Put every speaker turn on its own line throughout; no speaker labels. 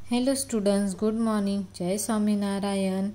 Hello students, good morning. Jai Swaminarayan.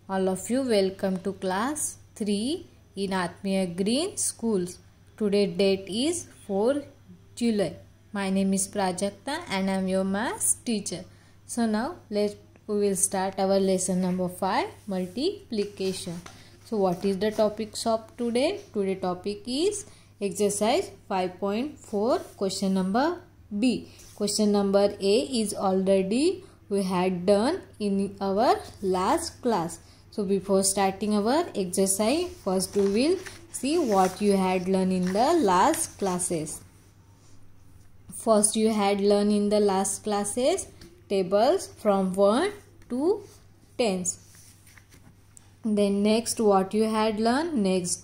All of you welcome to class 3 in Atmiya Green Schools. Today date is 4 July. My name is Prajakta and I am your maths teacher. So now we will start our lesson number 5, multiplication. So what is the topics of today? Today topic is exercise 5.4 question number B. Question number A is already we had done in our last class. So before starting our exercise, first we will see what you had learned in the last classes. First you had learned in the last classes tables from 1 to 10. Then next what you had learned? Next,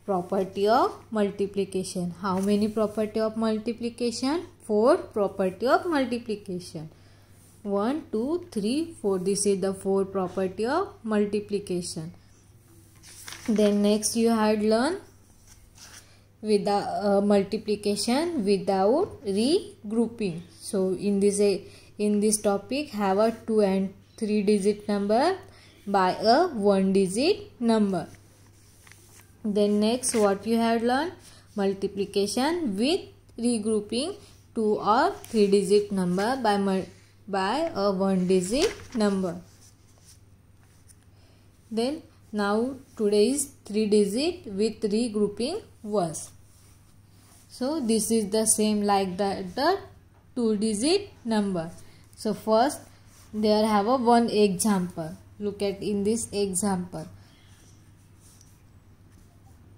property of multiplication. How many property of multiplication? 4 property of multiplication. 1, 2, 3, 4. This is the 4 property of multiplication. Then next you had learned without multiplication without regrouping. So in this topic have a 2 and 3 digit number by a 1 digit number. Then next what you have learned? Multiplication with regrouping 2 or 3 digit number by a 1 digit number. Then now today is 3 digit with regrouping ones. So this is the same like the 2 digit number. So first there have a one example. Look at in this example.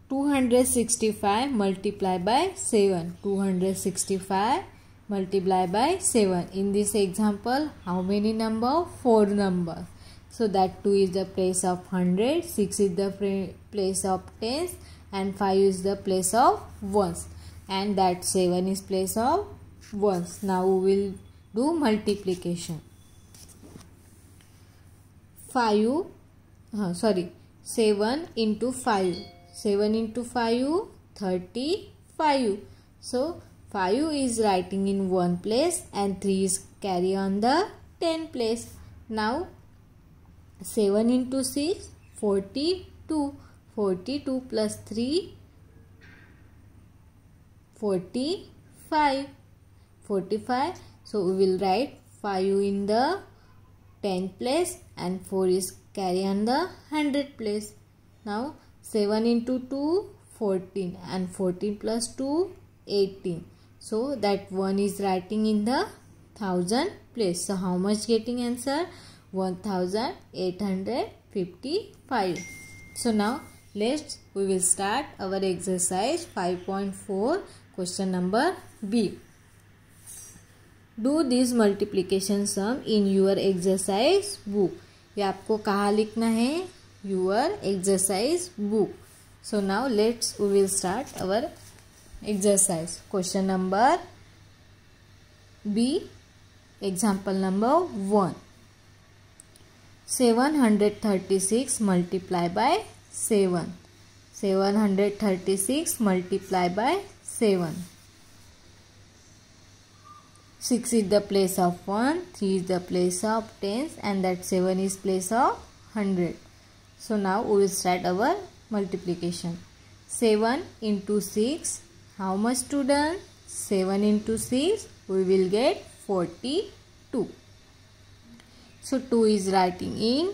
265 multiplied by 7. 265 multiplied by 7. In this example, how many number? 4 number. So that 2 is the place of 100, 6 is the place of tens, and 5 is the place of ones. And that 7 is place of ones. Now we will do multiplication. 7 into 5. 7 into 5, 35. So 5 is writing in 1 place and 3 is carry on the 10 place. Now 7 into 6, 42. 42 plus 3, 45. 45. So we will write 5 in the 10 place and 4 is carry on the 100 place. Now 7 into 2, 14 and 14 plus 2, 18. So that 1 is writing in the 1000 place. So how much getting answer? 1855. So now we will start our exercise 5.4 question number B. Do this multiplication sum in your exercise book. ये आपको कहाँ लिखना है? Your exercise book. So now we will start our exercise. Question number B. Example number 1. 736 multiplied by 7. 736 multiplied by 7. 6 is the place of 1, 3 is the place of tens, and that 7 is place of 100. So now we will start our multiplication. 7 into 6. How much student? 7 into 6. We will get 42. So 2 is writing in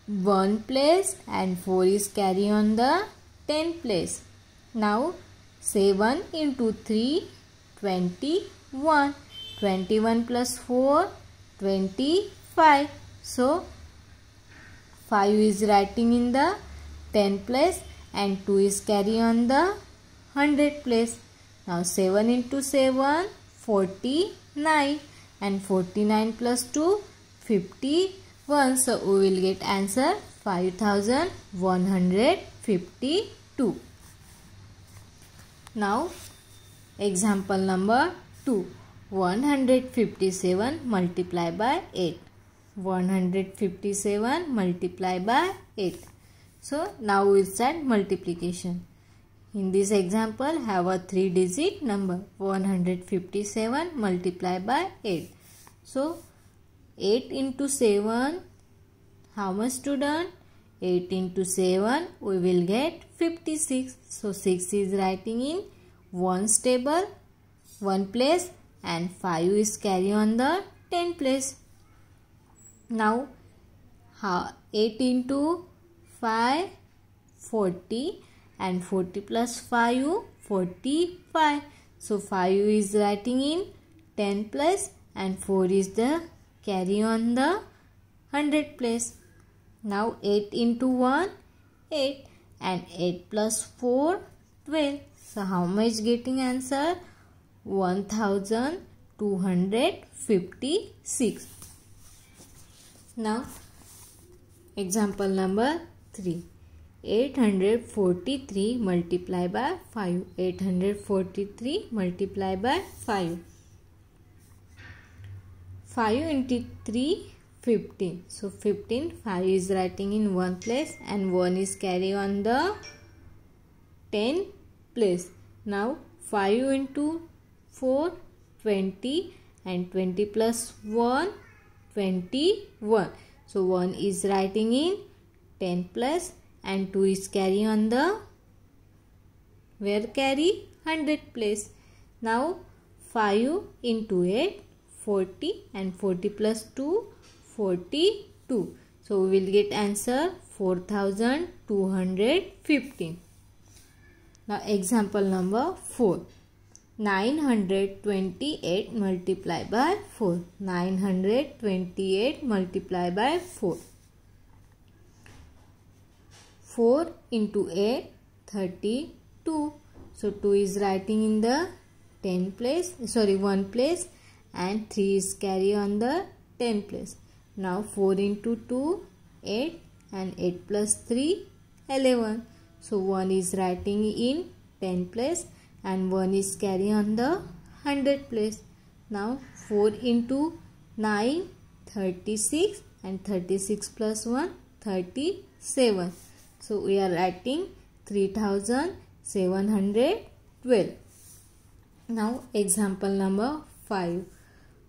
1 place and 4 is carry on the 10 place. Now 7 into 3. 21. 21 plus 4. 25. So 5 is writing in the 10 place and 2 is carry on the 100 place. Now 7 into 7, 49 and 49 plus 2, 51. So we will get answer 5152. Now example number 2. 157 multiplied by 8. 157 multiplied by 8. So now we will start multiplication. In this example have a 3 digit number 157 multiplied by 8. So 8 into 7, how much student? 8 into 7, we will get 56. So 6 is writing in ones table, 1 place, and 5 is carry on the 10 place. Now 8 into 5, 40, and 40 plus 5, 45. So 5 is writing in 10 place and 4 is the carry on the 100 place. Now 8 into 1, 8, and 8 plus 4, 12. So how much getting answer? 1256. Now example number 3. 843 multiplied by 5. 843 multiplied by 5. 5 into 3, 15. So 15, 5 is writing in one place and 1 is carry on the 10 place. Now 5 into 4, 20, and 20 plus 1, 21. So 1 is writing in 10 plus and 2 is carry on the where carry 100 place. Now 5 into 8, 40, and 40 plus 2, 42. So we will get answer 4215. Now example number 4. 928 multiplied by 4. 928 multiplied by 4. 4 into 8, 32. So 2 is writing in the 1 place, and 3 is carry on the 10 place. Now 4 into 2, 8, and 8 plus 3, 11. So 1 is writing in 10 place and 1 is carry on the 100 place. Now 4 into 9, 36, and 36 plus 1, 37. So we are writing 3712. Now example number 5.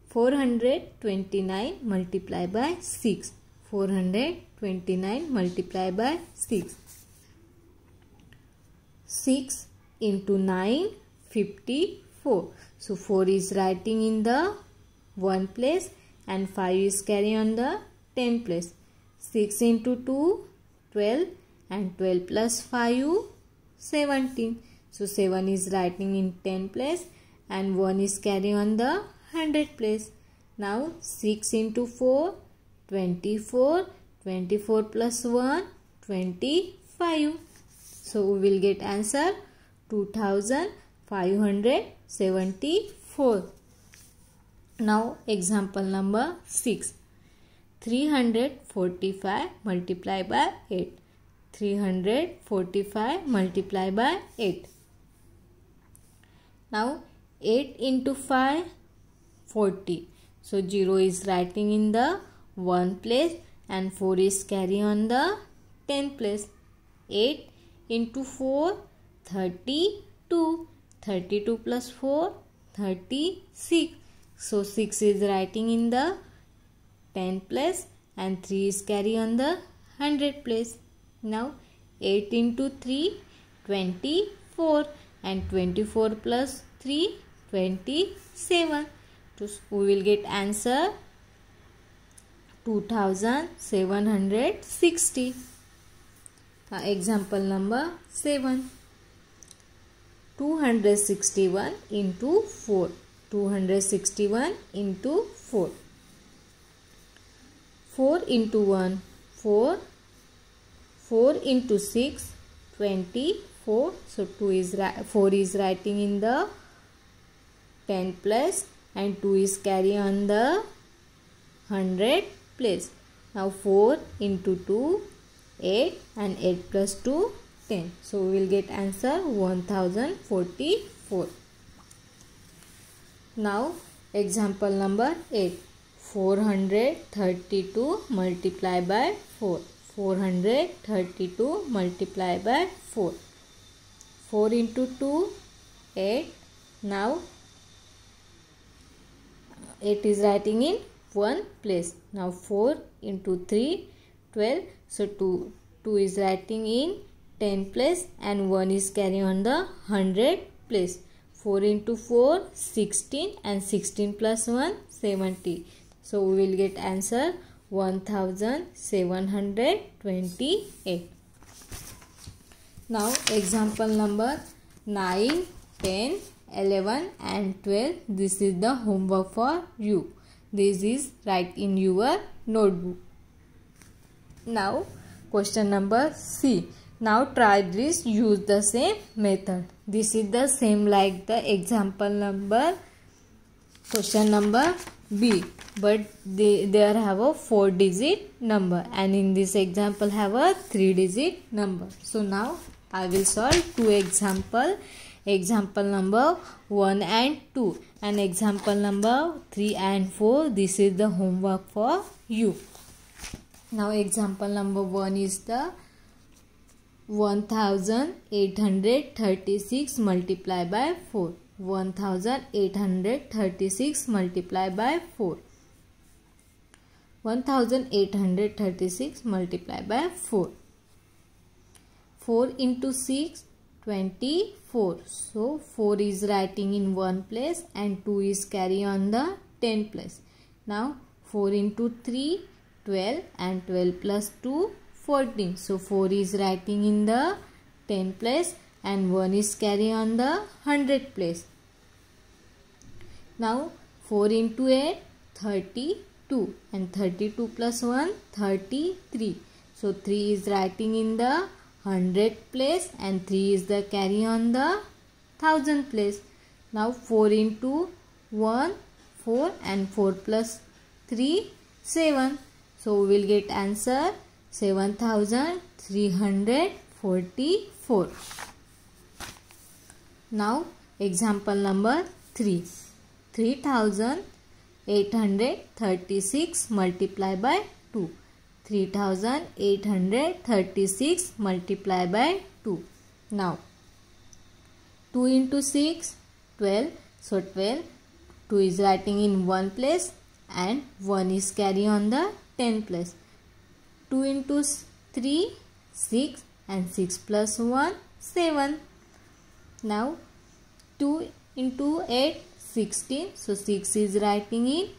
429 multiplied by 6. 429 multiplied by 6. 6 into 9, 54. So 4 is writing in the 1 place and 5 is carry on the 10 place. 6 into 2, 12, and 12 plus 5, 17. So 7 is writing in 10 place and 1 is carry on the 100 place. Now 6 into 4, 24, 24 plus 1, 25. So we will get answer 2574. Now example number 6. 345 multiplied by 8. 345 multiplied by 8. Now 8 into 5, 40. So 0 is writing in the 1 place and 4 is carry on the 10 place. 8 into 4, 32. 32 plus 4, 36. So 6 is writing in the 10 place and 3 is carry on the 100 place. Now 8 into 3, 24, and 24 plus 3, 27. So we will get answer 2760. Now example number 7. 261 into 4. 261 into 4. 4 into 1, 4. 4 into 6, 24. So 4 is writing in the 10 place and 2 is carry on the 100 place. Now 4 into 2, 8, and 8 plus 2, 10. So we will get answer 1044. Now example number 8. 432 multiplied by 4. 432 multiplied by 4. 4 into 2, 8. Now 8 is writing in 1 place. Now 4 into 3, 12. So 2 is writing in 10 place and 1 is carrying on the 100 place. 4 into 4, 16 and 16 plus 1, 70. So we will get answer 1728. Now example number 9, 10, 11 and 12. This is the homework for you. This is write in your notebook. Now question number C. Now try this, use the same method. This is the same like the example number question number B, but there have a 4-digit number, and in this example have a 3-digit number. So now I will solve two example number 1 and 2 and example number 3 and 4. This is the homework for you. Now example number 1 is the 1836 multiplied by 4. 1836 multiplied by 4. 1836 multiplied by 4. 4 into 6, 24. So 4 is writing in 1 place and 2 is carry on the 10 place. Now 4 into 3, 12 and 12 plus 2, 14. So 4 is writing in the 10 place and 1 is carry on the 100 place. Now 4 into 8, 32 and 32 plus 1, 33. So 3 is writing in the 100 place and 3 is the carry on the 1000 place. Now 4 into 1, 4 and 4 plus 3, 7. So we will get answer 7344. Now example number 3. 3836 multiplied by 2. 3836 multiplied by 2. Now 2 into 6, 12. So 12. 2 is writing in 1 place and 1 is carry on the 10 place. 2 into 3, 6 and 6 plus 1, 7. Now 2 into 8, 16. So 6 is writing in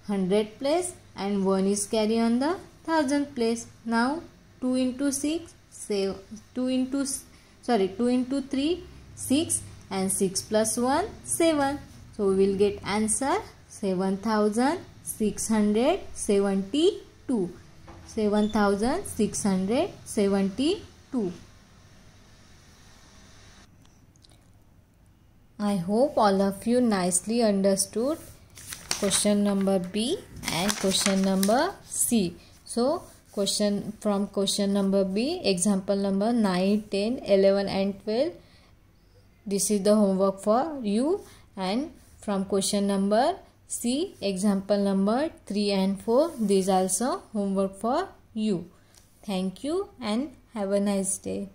100 place and 1 is carry on the 1000 place. Now 2 into 3, 6 and 6 plus 1, 7. So we will get answer 7672. 7672. I hope all of you nicely understood question number B and question number C. So question number B, example number 9, 10, 11 and 12. This is the homework for you, and from question number C, example number 3 and 4, these also homework for you. Thank you and have a nice day.